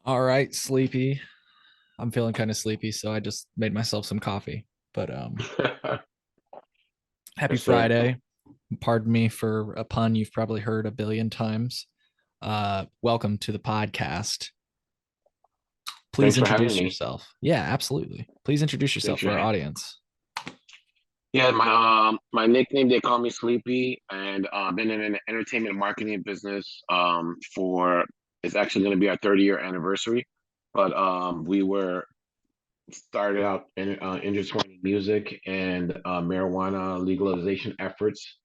All right, sleepy. I'm feeling kind of sleepy, so I just made myself some coffee. But happy Yes, sir. Friday. Pardon me for a pun you've probably heard a billion times. Welcome to the podcast. Please Thanks for having introduce me. yourself. Yeah, absolutely. Please introduce yourself Thanks to for our having. audience. Yeah, my nickname they call me Sleepy, and been in an entertainment marketing business for it's actually going to be our 30-year anniversary. But we were started out in intertwining music and marijuana legalization efforts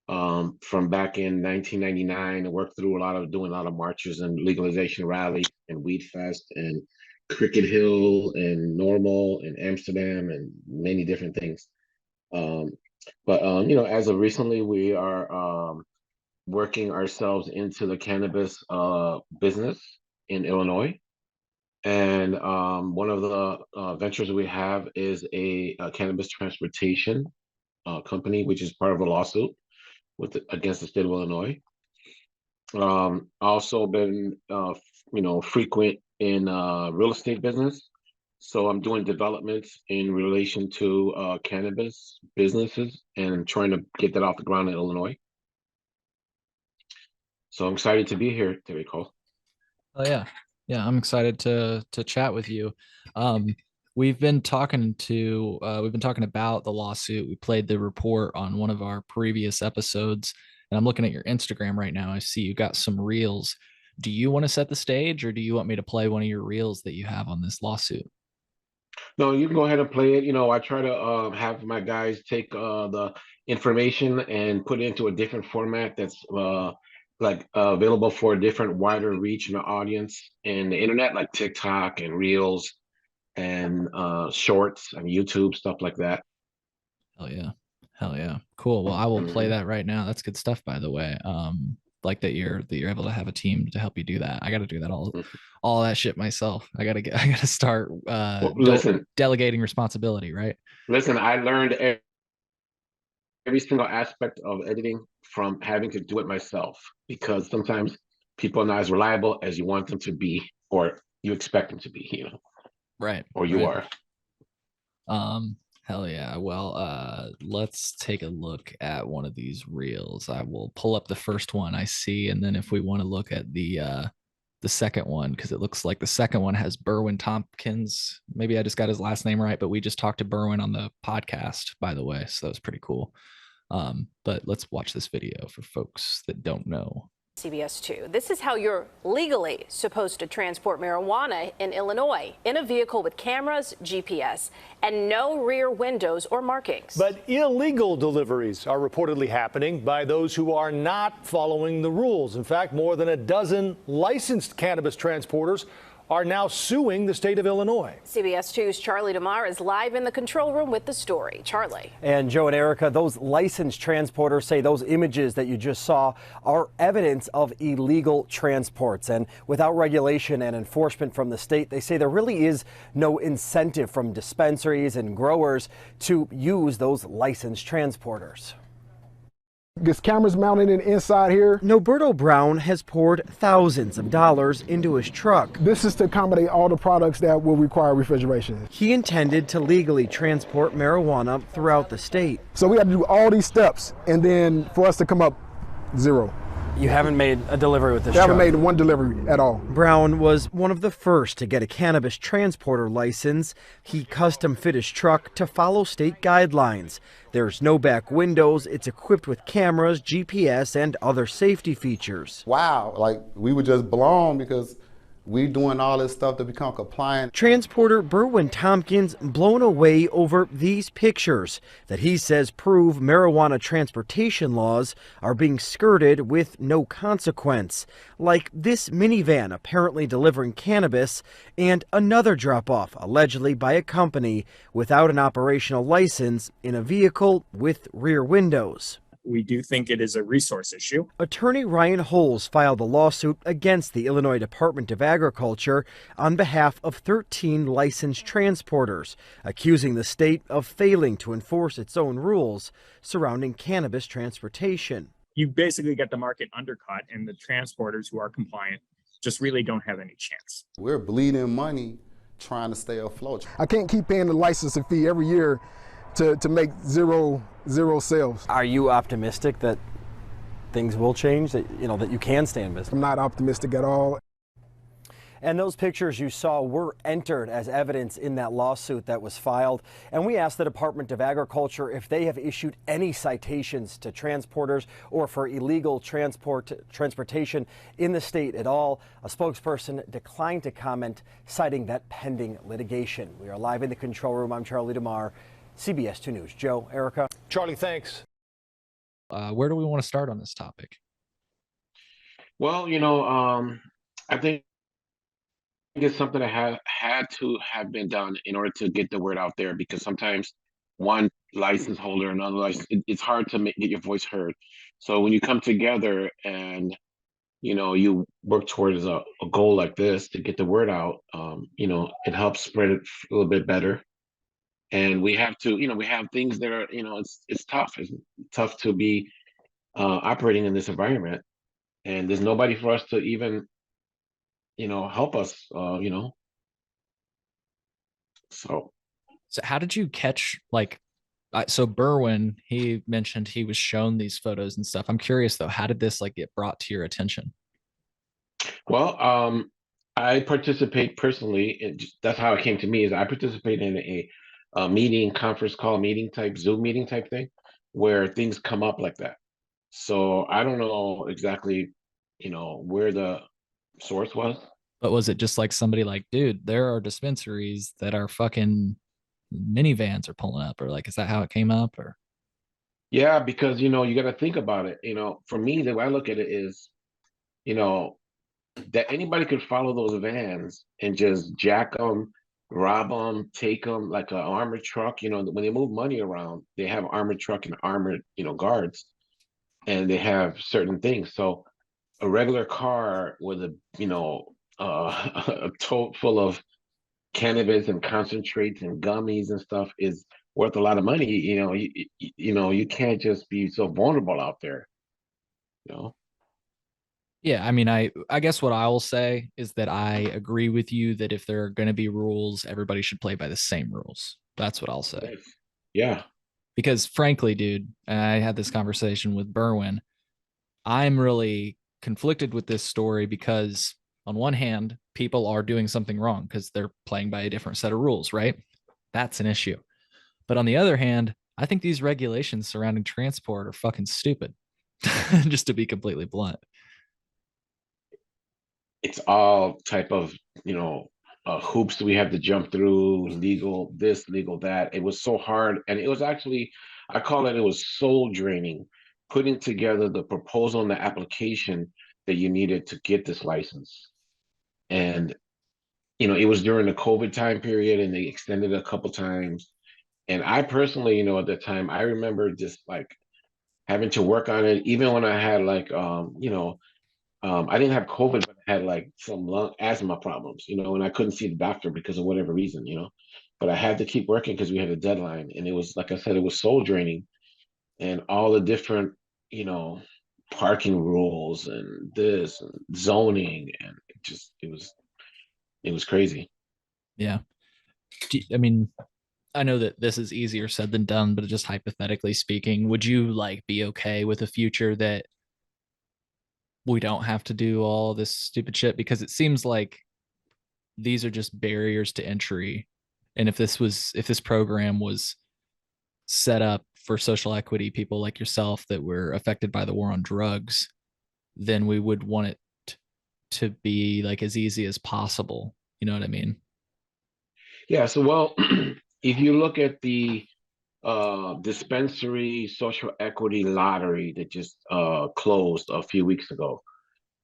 from back in 1999. And worked through doing a lot of marches and legalization rallies and Weed Fest and Cricket Hill and Normal and Amsterdam and many different things. Um, but as of recently, we are working ourselves into the cannabis business in Illinois. And one of the ventures we have is a cannabis transportation company, which is part of a lawsuit against the state of Illinois. Also been frequent in real estate business. So I'm doing developments in relation to cannabis businesses and trying to get that off the ground in Illinois. So I'm excited to be here today, Cole. Oh yeah. Yeah, I'm excited to chat with you. Um, we've been talking about the lawsuit. We played the report on one of our previous episodes, and I'm looking at your Instagram right now. I see you got some reels. Do you want to set the stage, or do you want me to play one of your reels that you have on this lawsuit? No, you can go ahead and play it. I try to have my guys take the information and put it into a different format that's available for a different wider reach in the audience and the internet, like TikTok and Reels and Shorts and YouTube stuff like that. Hell yeah. Hell yeah. Cool. Well, I will play Mhm. that right now. That's good stuff, by the way. Like that you're able to have a team to help you do that. I got to do that all that shit myself. I got to start Well, listen, delegating responsibility, right? listen. I learned every single aspect of editing from having to do it myself because sometimes people are not as reliable as you want them to be or you expect them to be, Right. or you Right. are. Hell yeah. Well, let's take a look at one of these reels. I will pull up the first one I see, and then if we want to look at the second one, because it looks like the second one has Berwin Tompkins. Maybe I just got his last name right, but we just talked to Berwin on the podcast, by the way. So that was pretty cool. But let's watch this video for folks that don't know. CBS 2. This is how you're legally supposed to transport marijuana in Illinois in a vehicle with cameras, GPS, and no rear windows or markings. But illegal deliveries are reportedly happening by those who are not following the rules. In fact, more than a dozen licensed cannabis transporters are now suing the state of Illinois. CBS 2's Charlie DeMar is live in the control room with the story. Charlie. And Joe and Erica, those licensed transporters say those images that you just saw are evidence of illegal transports. And without regulation and enforcement from the state, they say there really is no incentive from dispensaries and growers to use those licensed transporters. Gets cameras mounted inside here. Noberto Brown has poured thousands of dollars into his truck. This is to accommodate all the products that will require refrigeration. He intended to legally transport marijuana throughout the state. So we had to do all these steps, and then for us to come up zero. You haven't made a delivery with this We haven't truck? made one delivery at all. Brown was one of the first to get a cannabis transporter license. He custom fit his truck to follow state guidelines. There's no back windows. It's equipped with cameras, GPS, and other safety features. Wow, like we were just blown because we doing all this stuff to become compliant. Transporter Berwin Tompkins blown away over these pictures that he says prove marijuana transportation laws are being skirted with no consequence. Like this minivan apparently delivering cannabis and another drop-off allegedly by a company without an operational license in a vehicle with rear windows. We do think it is a resource issue. Attorney Ryan Holes filed a lawsuit against the Illinois Department of Agriculture on behalf of 13 licensed transporters, accusing the state of failing to enforce its own rules surrounding cannabis transportation. You basically get the market undercut, and the transporters who are compliant just really don't have any chance. We're bleeding money trying to stay afloat. I can't keep paying the licensing fee every year to make zero sales. Are you optimistic that things will change, that you can stay in business? I'm not optimistic at all. And those pictures you saw were entered as evidence in that lawsuit that was filed. And we asked the Department of Agriculture if they have issued any citations to transporters or for illegal transportation in the state at all. A spokesperson declined to comment, citing that pending litigation. We are live in the control room. I'm Charlie DeMar, CBS 2 News. Joe, Erica. Charlie, thanks. Where do we want to start on this topic? Well, I think it's something that had to have been done in order to get the word out there, because sometimes one license holder, another license, it's hard to get your voice heard. So when you come together and you work towards a goal like this to get the word out, it helps spread it a little bit better. And we have to, we have things that are, it's tough. It's tough to be operating in this environment, and there's nobody for us to even help us, so how did you catch, so Berwin, he mentioned he was shown these photos and stuff. I'm curious though, how did this get brought to your attention? Well, I participate personally, that's how it came to me, is I participate in a meeting, conference call meeting type, Zoom meeting type thing, where things come up like that. So I don't know exactly, where the source was. But was it just somebody dude, there are dispensaries that are fucking minivans are pulling up, or is that how it came up? Or yeah, because you got to think about it. For me, the way I look at it is, that anybody could follow those vans and just jack them, rob them, take them like an armored truck. When they move money around, they have armored truck and armored, guards, and they have certain things. So a regular car with a, a tote full of cannabis and concentrates and gummies and stuff is worth a lot of money. You can't just be so vulnerable out there. yeah, I mean, I guess what I will say is that I agree with you that if there are going to be rules, everybody should play by the same rules. That's what I'll say. Yeah. Because frankly, dude, I had this conversation with Berwin. I'm really conflicted with this story because on one hand, people are doing something wrong because they're playing by a different set of rules, right? That's an issue. But on the other hand, I think these regulations surrounding transport are fucking stupid, just to be completely blunt. It's all type of, hoops that we have to jump through, legal this, legal that. It was so hard. And it was actually, it was soul draining, putting together the proposal and the application that you needed to get this license. And, it was during the COVID time period, and they extended it a couple times. And I personally, at the time, I remember just having to work on it, even when I had I didn't have COVID, but I had some lung asthma problems, and I couldn't see the doctor because of whatever reason, but I had to keep working because we had a deadline. And it was, like I said, it was soul draining, and all the different, parking rules and this and zoning, and it was crazy. Yeah. I mean, I know that this is easier said than done, but just hypothetically speaking, would you be okay with a future that we don't have to do all this stupid shit? Because it seems like these are just barriers to entry. And if this program was set up for social equity people like yourself that were affected by the war on drugs, then we would want it to be as easy as possible. You know what I mean? Yeah. So, well, if you look at the dispensary social equity lottery that just closed a few weeks ago,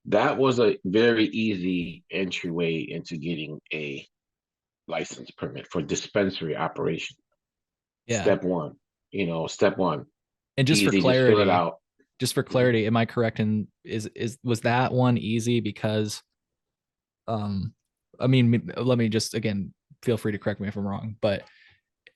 that was a very easy entryway into getting a license permit for dispensary operation. Yeah. Step one. And just easy, for clarity, just fill it out. Am I correct? And was that one easy because I mean, let me just, again, feel free to correct me if I'm wrong, but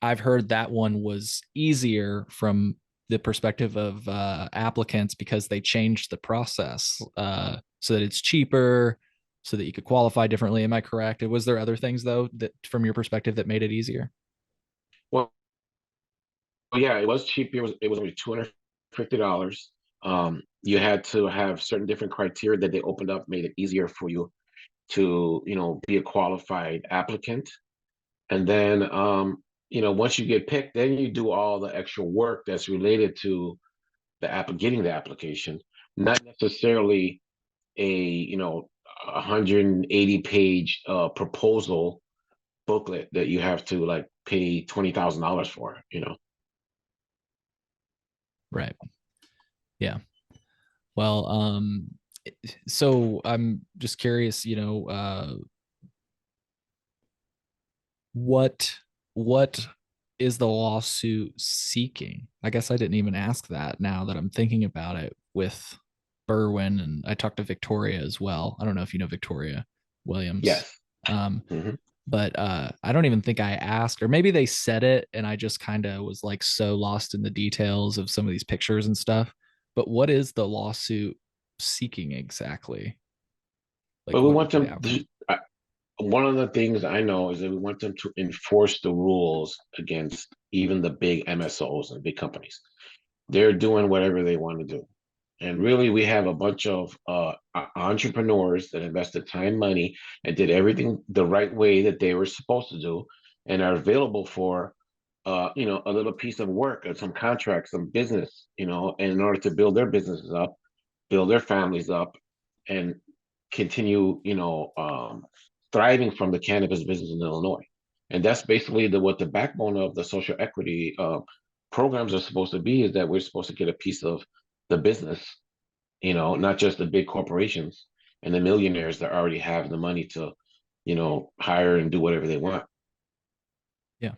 I've heard that one was easier from the perspective of applicants because they changed the process so that it's cheaper. so that you could qualify differently. Am I correct? Was there other things though that from your perspective that made it easier? Well, yeah, it was cheap. It was only $250. You had to have certain different criteria that they opened up, made it easier for you to, be a qualified applicant. And then, once you get picked, then you do all the extra work that's related to getting the application, not necessarily a, 180-page proposal booklet that you have to like pay $20,000 for. Right. Yeah. Well, so I'm just curious, what is the lawsuit seeking? I guess I didn't even ask that now that I'm thinking about it with Berwin, and I talked to Victoria as well. I don't know if you know Victoria Williams. Yes. Um, Hmm. but I don't even think I asked, or maybe they said it and I just kind of was like so lost in the details of some of these pictures and stuff. But what is the lawsuit seeking exactly? But Like, we what want would be the them. outcome? One of the things I know is that we want them to enforce the rules against even the big MSOs and big companies. They're doing whatever they want to do. And really, we have a bunch of entrepreneurs that invested time, money, and did everything the right way that they were supposed to do, and are available for, a little piece of work or some contract, some business, and in order to build their businesses up, build their families up, and continue, thriving from the cannabis business in Illinois. And that's basically what the backbone of the social equity programs are supposed to be, is that we're supposed to get a piece of the business, not just the big corporations and the millionaires that already have the money to, hire and do whatever they want. Yeah.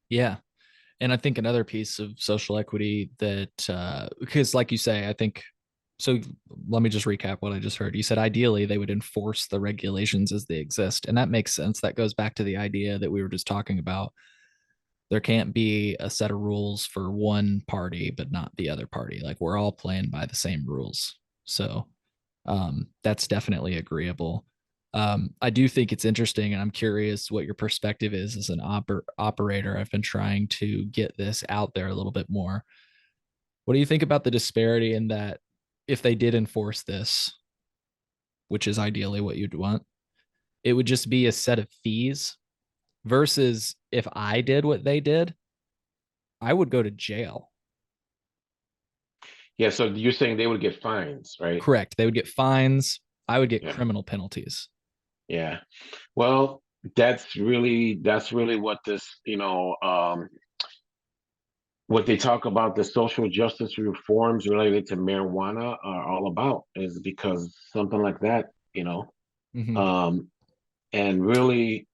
Yeah. And I think another piece of social equity that, because like you say, I think, so let me just recap what I just heard. You said ideally they would enforce the regulations as they exist. And that makes sense. That goes back to the idea that we were just talking about. There can't be a set of rules for one party, but not the other party. Like we're all playing by the same rules. So that's definitely agreeable. I do think it's interesting, and I'm curious what your perspective is as an operator. I've been trying to get this out there a little bit more. What do you think about the disparity in that if they did enforce this, which is ideally what you'd want, it would just be a set of fees versus if I did what they did, I would go to jail. Yeah, so you're saying they would get fines, right? Correct. They would get fines. I would get Yeah. criminal penalties. Yeah. Well, that's really what this, what they talk about, the social justice reforms related to marijuana are all about, is because something like that, Mm-hmm. um, and really,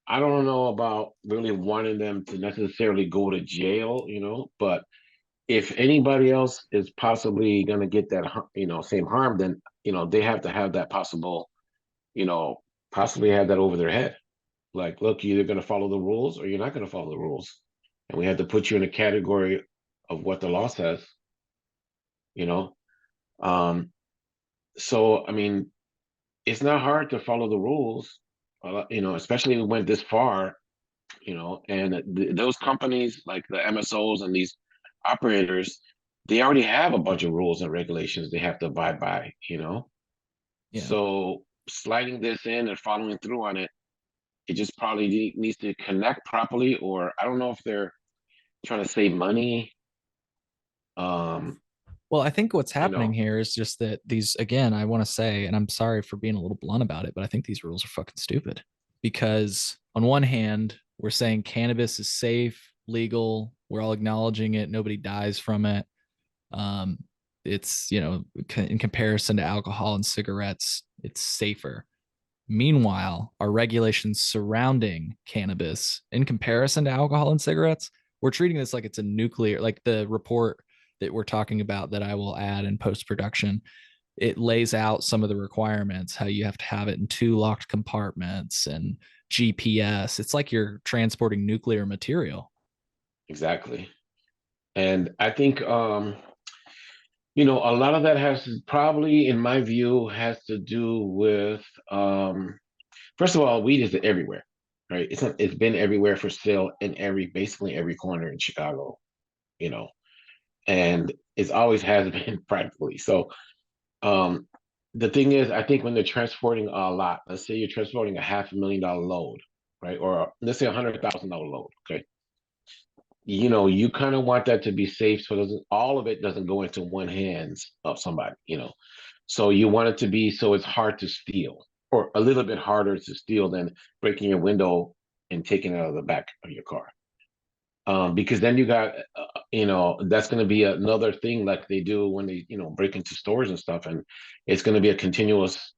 I don't know about really wanting them to necessarily go to jail, but if anybody else is possibly going to get that, same harm, then, they have to have that you know, possibly have that over their head. Like, look, you're either going to follow the rules or you're not going to follow the rules. And we have to put you in a category of what the law says, you know? Um, so, I mean, it's not hard to follow the rules, especially we went this far, and those companies like the MSOs and these operators, they already have a bunch of rules and regulations they have to abide by. Yeah. So sliding this in and following through on it, it just probably needs to connect properly, or I don't know if they're trying to save money. Um, Well, I think what's you happening know, here is just that these, again, I want to say, and I'm sorry for being a little blunt about it, but I think these rules are fucking stupid because on one hand, we're saying cannabis is safe, legal, we're all acknowledging it, nobody dies from it. Um, it's, in comparison to alcohol and cigarettes, it's safer. Meanwhile, our regulations surrounding cannabis in comparison to alcohol and cigarettes, we're treating this like it's a nuclear, like the report that we're talking about that I will add in post production. It lays out some of the requirements, how you have to have it in 2 locked compartments and GPS. It's like you're transporting nuclear material. exactly. And I think A lot of that probably, in my view, has to do with first of all, weed is everywhere, right? It's been everywhere for sale in basically every corner in Chicago, you know, and it's always has been practically. So um the thing is, I think when they're transporting a lot, let's say you're transporting a $500,000 load, right? Or let's say $100,000 load, okay? You kind of want that to be safe so all of it doesn't go into one hands of somebody. So you want it to be so it's hard to steal, or a little bit harder to steal than breaking your window and taking it out of the back of your car. Because then you got, that's going to be another thing like they do when they, break into stores and stuff, and it's going to be a continuous,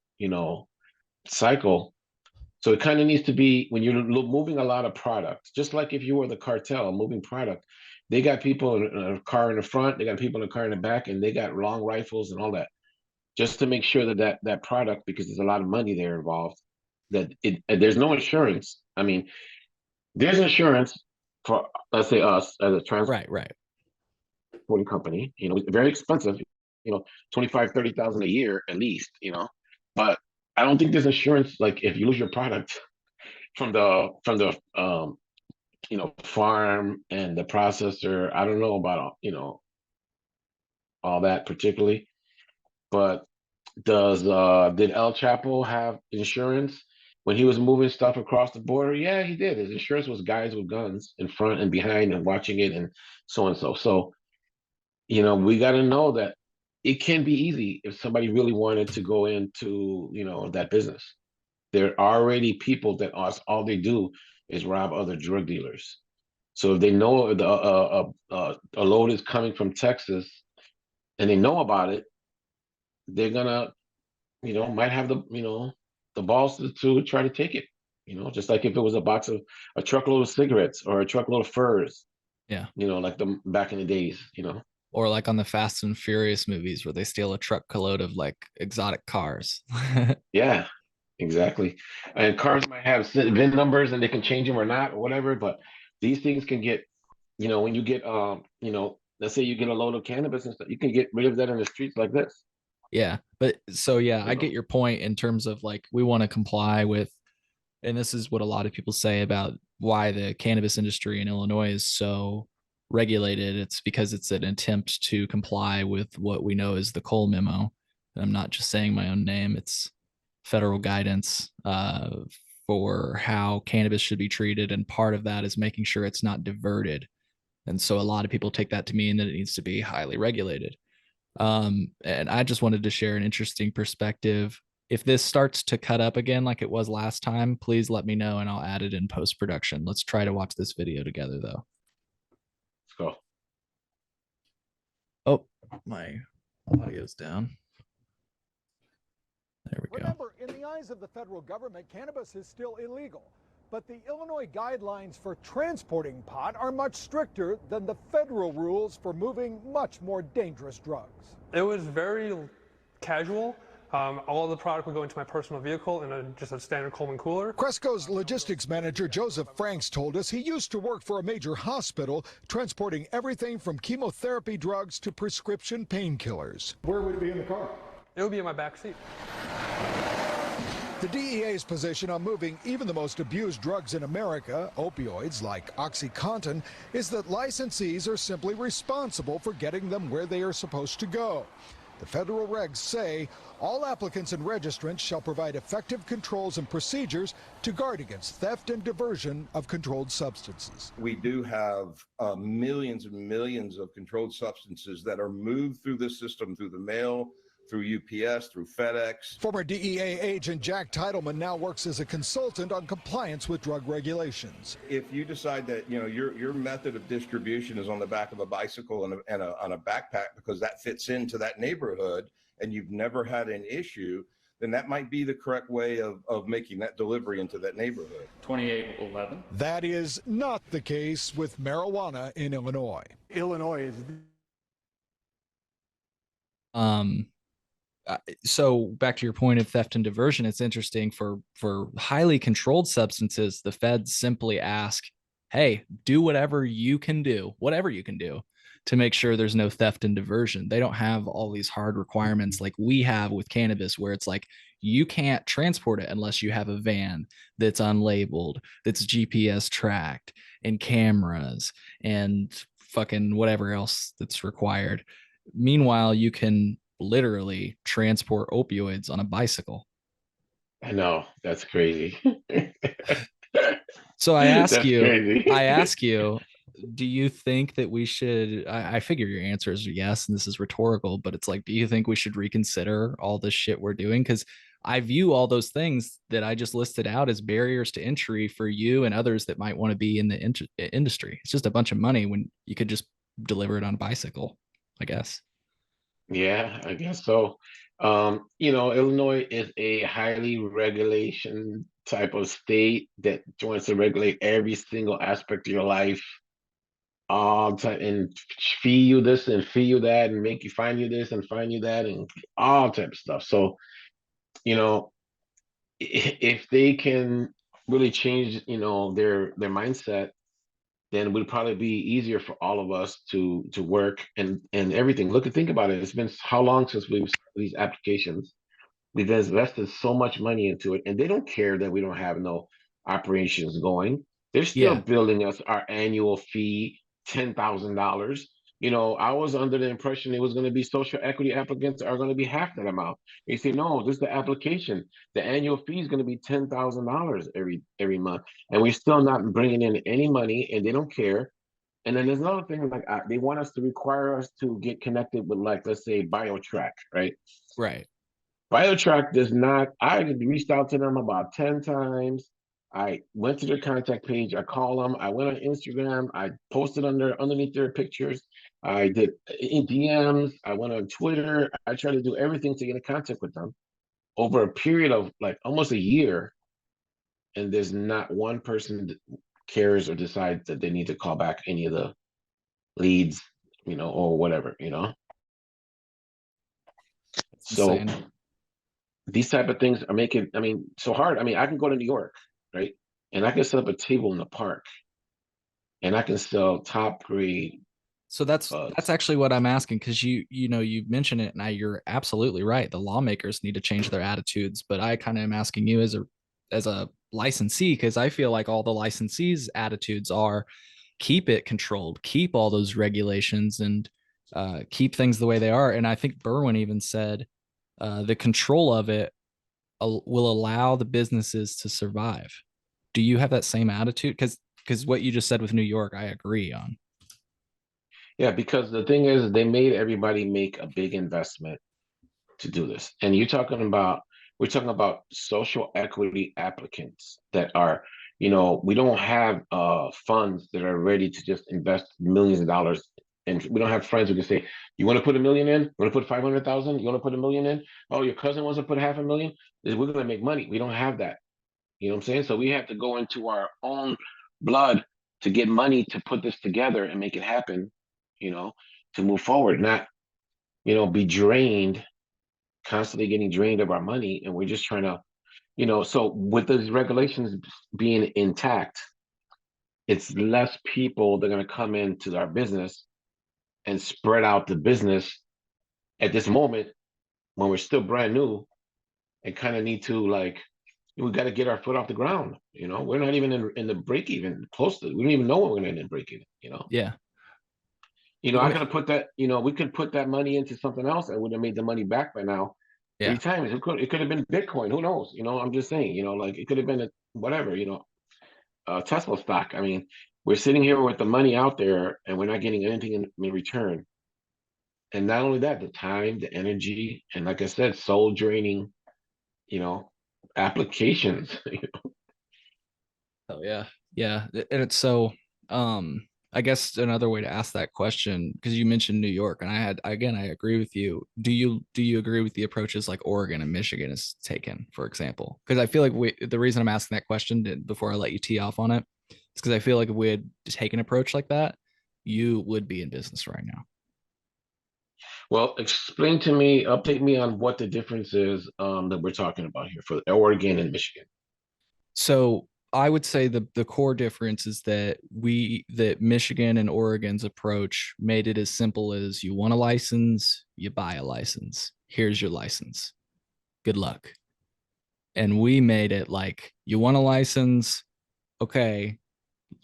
cycle. So it kind of needs to be when you're moving a lot of product, just like if you were the cartel moving product, they got people in a car in the front, they got people in a car in the back, and they got long rifles and all that, just to make sure that product, because there's a lot of money there involved, that there's no insurance. I mean, there's insurance for, let's say, us as a transporting Right. company. It's very expensive. 25-30,000 a year at least. But I don't think there's insurance like if you lose your product from the farm and the processor. I don't know about all that particularly, but did El Chapo have insurance when he was moving stuff across the border? Yeah, he did. His insurance was guys with guns in front and behind and watching it and so and so. So, we got to know that it can be easy if somebody really wanted to go into, that business. There are already people that all they do is rob other drug dealers. So if they know a load is coming from Texas and they know about it, they're gonna might have the balls to try to take it. Just like if it was a truckload of cigarettes or a truckload of furs, Yeah. like the back in the days. Or like on the Fast and Furious movies where they steal a truckload of like exotic cars. Yeah, exactly. And cars might have VIN numbers and they can change them or not or whatever, but these things can get, when you get let's say you get a load of cannabis and stuff, you can get rid of that in the streets like this. Yeah. But so yeah, You I know. get your point in terms of like we want to comply with, and this is what a lot of people say about why the cannabis industry in Illinois is so regulated. It's because it's an attempt to comply with what we know is the Cole memo. And I'm not just saying my own name, it's federal guidance for how cannabis should be treated. And part of that is making sure it's not diverted. And so a lot of people take that to mean that it needs to be highly regulated. And I just wanted to share an interesting perspective. If this starts to cut up again like it was last time, please let me know and I'll add it in post production. Let's try to watch this video together though. Let's go. Oh, my audio's down. There we go. Remember, in the eyes of the federal government, cannabis is still illegal. But the Illinois guidelines for transporting pot are much stricter than the federal rules for moving much more dangerous drugs. It was very casual. All of the product would go into my personal vehicle in just a standard Coleman cooler. Cresco's logistics manager, Joseph Franks, told us he used to work for a major hospital, transporting everything from chemotherapy drugs to prescription painkillers. Where would it be in the car? It would be in my back seat. The DEA's position on moving even the most abused drugs in America, opioids like OxyContin, is that licensees are simply responsible for getting them where they are supposed to go. The federal regs say all applicants and registrants shall provide effective controls and procedures to guard against theft and diversion of controlled substances. We do have millions and millions of controlled substances that are moved through the system, through the mail, through UPS, through FedEx. Former DEA agent Jack Titleman now works as a consultant on compliance with drug regulations. If you decide that your method of distribution is on the back of a bicycle and on a backpack because that fits into that neighborhood and you've never had an issue, then that might be the correct way of making that delivery into that neighborhood. 2811. That is not the case with marijuana in Illinois. Illinois is so back to your point of theft and diversion, it's interesting for highly controlled substances, the feds simply ask, hey, do whatever you can do to make sure there's no theft and diversion. They don't have all these hard requirements like we have with cannabis, where it's like you can't transport it unless you have a van that's unlabeled, that's GPS tracked, and cameras and fucking whatever else that's required. Meanwhile, you can literally transport opioids on a bicycle. I know, that's crazy. So That's crazy. I ask you, do you think that we should? I figure your answer is yes, and this is rhetorical, but it's like, do you think we should reconsider all this shit we're doing? Because I view all those things that I just listed out as barriers to entry for you and others that might want to be in the industry. It's just a bunch of money when you could just deliver it on a bicycle, I guess. Yeah, I guess so. You know, Illinois is a highly regulation type of state that wants to regulate every single aspect of your life, all time, and fee you this and fee you that, and make you find you this and find you that, and all type of stuff. So, you know, if they can really change, you know, their mindset, then it would probably be easier for all of us to work and everything. Look and think about it. It's been how long since we've started these applications? We've invested so much money into it, and they don't care that we don't have no operations going. They're still Yeah, billing us our annual fee, $10,000. You know, I was under the impression it was going to be social equity applicants are going to be half that amount. They say no, this is the application. The annual fee is going to be $10,000 every month, and we're still not bringing in any money, and they don't care. And then there's another thing, like they want us to require us to get connected with, like, let's say, BioTrack, right? right. BioTrack does not. I reached out to them about 10 times. I went to their contact page. I called them. I went on Instagram. I posted underneath their pictures. I did in DMs. I went on Twitter. I tried to do everything to get in contact with them over a period of like almost a year. And there's not one person that cares or decides that they need to call back any of the leads, you know, or whatever, you know. It's So insane. these type of things are making, I mean, so hard. I mean, I can go to New York, right? And I can set up a table in the park and I can sell top grade So buds. that's actually what I'm asking, because you know you mentioned it, and you're absolutely right. The lawmakers need to change their attitudes, but I kind of am asking you as a licensee, because I feel like all the licensees' attitudes are keep it controlled, keep all those regulations, and keep things the way they are. And I think Berwin even said the control of it will allow the businesses to survive. Do you have that same attitude? Because what you just said with New York, I agree on. Yeah, because the thing is, they made everybody make a big investment to do this. And we're talking about social equity applicants that are, you know, we don't have funds that are ready to just invest millions of dollars. And we don't have friends who can say, you want to put 1 million in? You want to put 500,000? You want to put 1 million in? Oh, your cousin wants to put 500,000? We're going to make money. We don't have that. You know what I'm saying? So we have to go into our own blood to get money to put this together and make it happen, you know, to move forward, not, you know, be drained, constantly getting drained of our money. And we're just trying to, you know, so with those regulations being intact, it's less people that are going to come into our business and spread out the business at this moment when we're still brand new and kind of need to, like, we got to get our foot off the ground. You know, we're not even in the break even close to. We don't even know when we're going to end in break even. You know, Yeah. I could have put that. You know, we could put that money into something else and would have made the money back by now. Yeah. 3 times. It could have been Bitcoin. Who knows? You know, I'm just saying. You know, like it could have been a whatever. You know, Tesla stock. I mean, we're sitting here with the money out there and we're not getting anything in return. And not only that, the time, the energy, and like I said, soul draining. You know, applications. Oh yeah. Yeah. And it's so I guess another way to ask that question, because you mentioned New York, and I agree with you. Do you agree with the approaches like Oregon and Michigan is taken, for example? Because I feel like the reason I'm asking that question before I let you tee off on it is because I feel like if we had taken an approach like that, you would be in business right now. Well, explain to me, update me on what the difference is that we're talking about here for Oregon and Michigan. So I would say the core difference is that Michigan and Oregon's approach made it as simple as you want a license, you buy a license. Here's your license. Good luck. And we made it like you want a license, okay,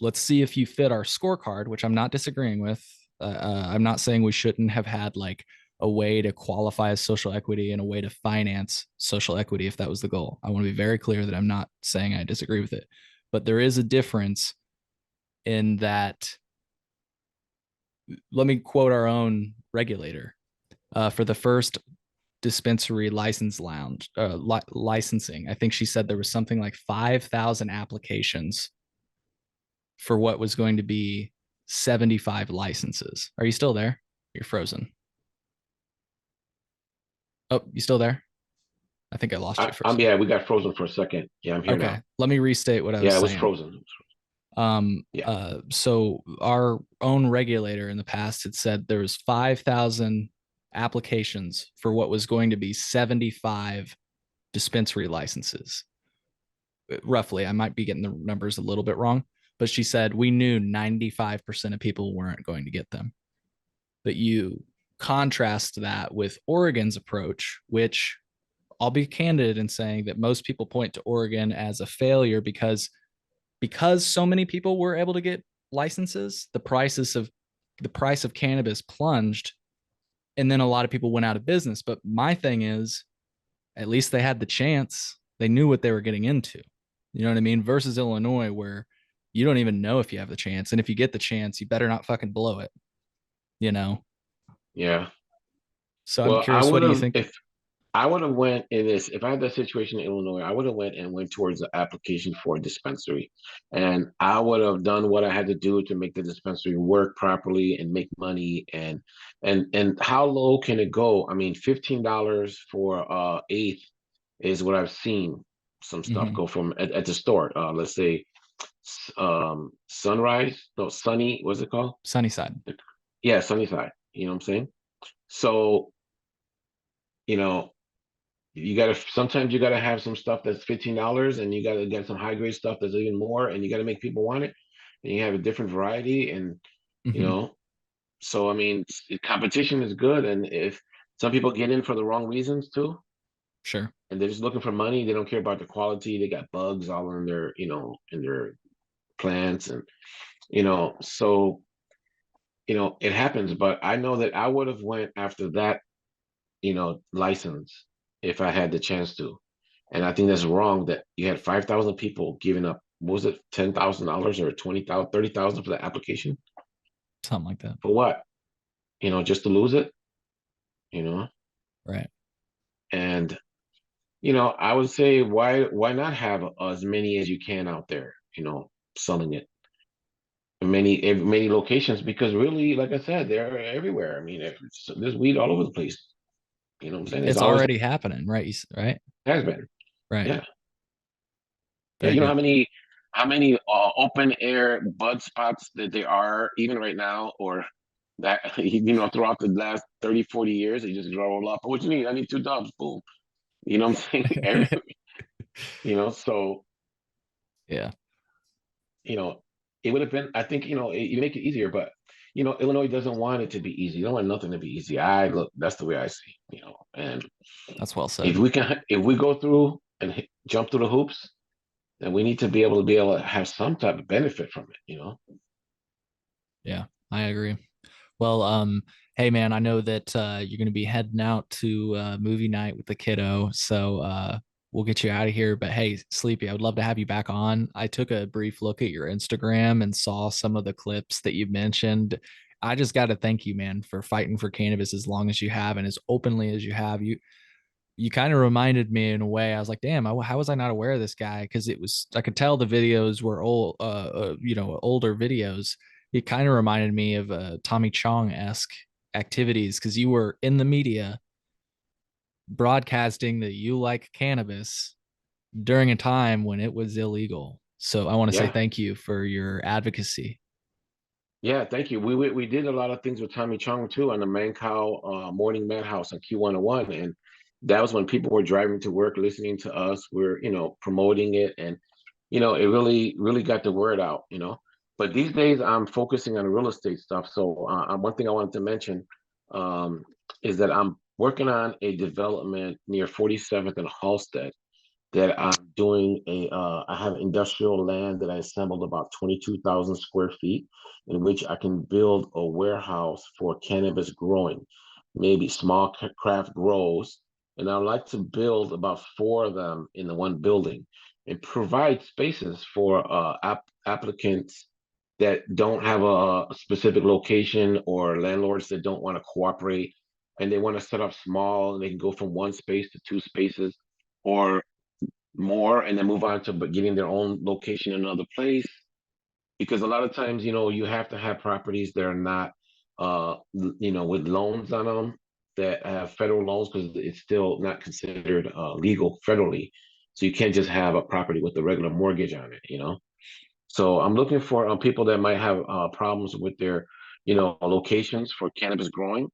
let's see if you fit our scorecard, which I'm not disagreeing with. I'm not saying we shouldn't have had like a way to qualify as social equity and a way to finance social equity if that was the goal. I want to be very clear that I'm not saying I disagree with it, but there is a difference in that. Let me quote our own regulator for the first dispensary license lounge licensing. I think she said there was something like 5,000 applications for what was going to be 75 licenses. Are you still there? You're frozen. Oh, you still there? I think I lost you for a second. Yeah, we got frozen for a second. Yeah, I'm here now. Okay, let me restate what I was Yeah, it was saying. frozen. So our own regulator in the past had said there was 5,000 applications for what was going to be 75 dispensary licenses. Roughly, I might be getting the numbers a little bit wrong, but she said we knew 95% of people weren't going to get them. But you contrast that with Oregon's approach, which I'll be candid in saying that most people point to Oregon as a failure because so many people were able to get licenses, the price of cannabis plunged, and then a lot of people went out of business. But my thing is, at least they had the chance. They knew what they were getting into. You know what I mean? Versus Illinois, where you don't even know if you have the chance. And if you get the chance, you better not fucking blow it. You know? Yeah. So I'm Well, curious, what do you think? if I would have went in this, if I had that situation in Illinois, I would have went towards the application for a dispensary, and I would have done what I had to do to make the dispensary work properly and make money. And how low can it go? I mean, $15 for eighth is what I've seen some stuff go from at the store. Let's say Sunrise, no, Sunny, what's it called? Sunnyside. Yeah, Sunnyside. You know what I'm saying? So, you know, sometimes you gotta have some stuff that's $15 and you gotta get some high grade stuff that's even more, and you gotta make people want it, and you have a different variety. And you know, so I mean, competition is good, and if some people get in for the wrong reasons too, Sure. and they're just looking for money, they don't care about the quality, they got bugs all in their, in their plants. And so it happens. But I know that I would have went after that, license if I had the chance to. And I think that's wrong that you had 5,000 people giving up, what was it, $10,000 or 20,000, 30,000 for the application? Something like that. For what? Just to lose it, you know? Right. And, I would say why not have as many as you can out there, selling it in many locations, because really, like I said, they're everywhere. I mean, there's weed all over the place. You know what I'm saying? It's It's always already happening, right? Right. has been. Right. Yeah. Yeah, Very you know good. how many open air bud spots that there are even right now, or that throughout the last 30, 40 years, they just roll up. What you need? I need 2 dubs. Boom. You know what I'm saying? So Yeah. it would have been, I think, you make it easier, but Illinois doesn't want it to be easy. They don't want nothing to be easy. That's the way I see, and That's well said. if we go through and jump through the hoops, then we need to be able to have some type of benefit from it. Yeah, I agree. Well, hey man, I know that you're going to be heading out to movie night with the kiddo, so we'll get you out of here. But hey, Sleepy, I would love to have you back on. I took a brief look at your Instagram and saw some of the clips that you mentioned. I just got to thank you, man, for fighting for cannabis as long as you have and as openly as you have. You kind of reminded me in a way. I was like, damn, how was I not aware of this guy? Because I could tell the videos were old, older videos. It kind of reminded me of Tommy Chong-esque activities because you were in the media broadcasting that you like cannabis during a time when it was illegal. So I want to say Yeah. thank you for your advocacy. Yeah, thank you. We did a lot of things with Tommy Chong too on the Mancow Morning Madhouse on Q101, and that was when people were driving to work listening to us. We're promoting it, and it really got the word out. But these days I'm focusing on real estate stuff. So one thing I wanted to mention um, is that I'm working on a development near 47th and Halsted that I'm doing I have industrial land that I assembled about 22,000 square feet, in which I can build a warehouse for cannabis growing, maybe small craft grows. And I'd like to build about four of them in the one building and provide spaces for applicants that don't have a specific location or landlords that don't want to cooperate and they want to set up small and they can go from one space to two spaces or more and then move on to getting their own location in another place because a lot of times you have to have properties that are not with loans on them that have federal loans because it's still not considered legal federally, so you can't just have a property with a regular mortgage on it. So I'm looking for people that might have problems with their locations for cannabis growing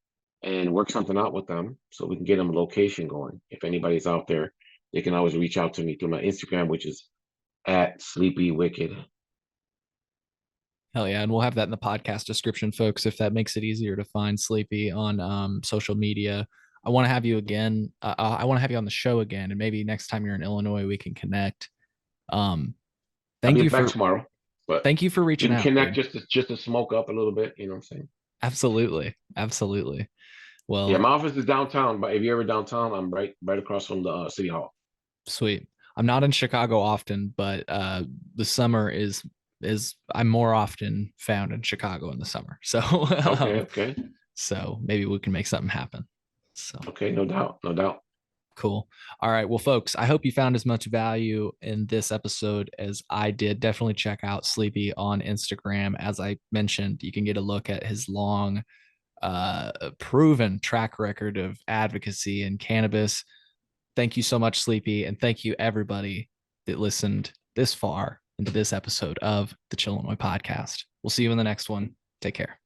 and work something out with them so we can get them a location going. If anybody's out there, they can always reach out to me through my Instagram, which is at Sleepy Wicked. Hell yeah. And we'll have that in the podcast description, folks, if that makes it easier to find Sleepy on social media. I want to have you again. I want to have you on the show again. And maybe next time you're in Illinois, we can connect. Um, I'll thank be you back for tomorrow, but thank you for we reaching can out, connect dude. just to smoke up a little bit. You know what I'm saying? Absolutely. Absolutely. Yeah, Well, my office is downtown, but if you're ever downtown, I'm right across from the city hall. sweet. I'm not in Chicago often, but the summer is I'm more often found in Chicago in the summer. So Okay, okay, so maybe we can make something happen. So okay, no doubt, no doubt. cool. All right. Well, folks, I hope you found as much value in this episode as I did. Definitely check out Sleepy on Instagram. As I mentioned, you can get a look at his long proven track record of advocacy in cannabis. Thank you so much, Sleepy. And thank you, everybody that listened this far into this episode of the Chill Illinois podcast. We'll see you in the next one. Take care.